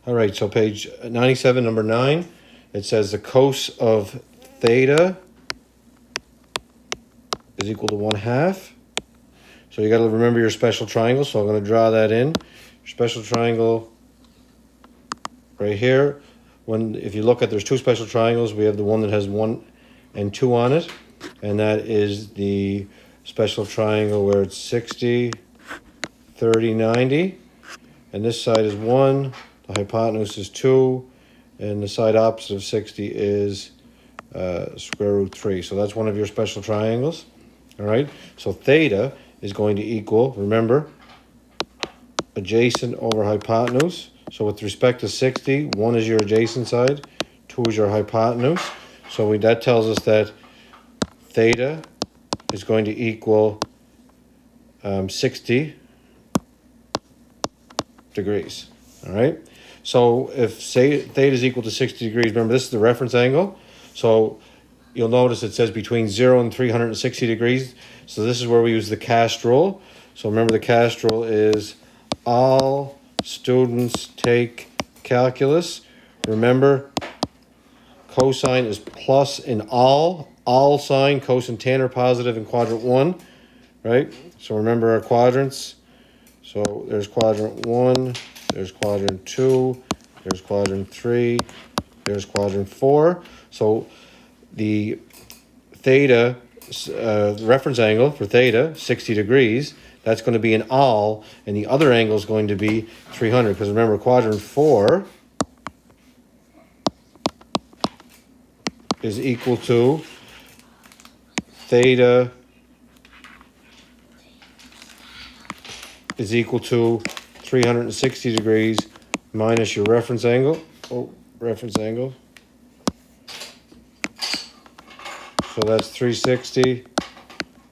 All right, so page 97, number 9, it says the cos of theta is equal to 1/2. So you got to remember your special triangle. So I'm going to draw that in. Your special triangle right here. If you look at, there's two special triangles. We have the one that has 1 and 2 on it, and that is the special triangle where it's 60, 30, 90. And this side is 1, the hypotenuse is 2, and the side opposite of 60 is square root 3. So that's one of your special triangles. All right, so theta is going to equal, remember, adjacent over hypotenuse. So with respect to 60, 1 is your adjacent side, 2 is your hypotenuse. So that tells us that theta is going to equal 60 degrees. All right. So if say theta is equal to 60 degrees, remember this is the reference angle. So you'll notice it says between 0 and 360 degrees. So this is where we use the cast rule. So remember the cast rule is all students take calculus. Remember, cosine is plus in all sign, cos and tan are positive in quadrant 1, right? So remember our quadrants. So there's quadrant 1, there's quadrant 2, there's quadrant 3, there's quadrant 4. So the theta, reference angle for theta, 60 degrees, that's going to be an all, and the other angle is going to be 300, because remember quadrant 4 is equal to theta is equal to 360 degrees minus your reference angle. Reference angle. So that's 360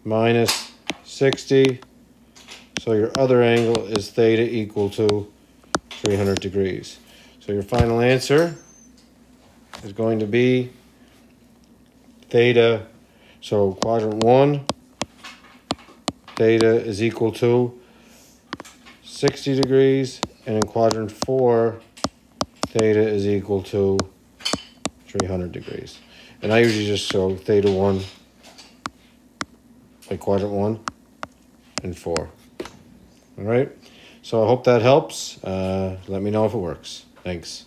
minus 60. So your other angle is theta equal to 300 degrees. So your final answer is going to be theta. So quadrant 1, theta is equal to 60 degrees, and in quadrant 4, theta is equal to 300 degrees. And I usually just show theta 1, like quadrant 1 and 4. All right, so I hope that helps. Let me know if it works. Thanks.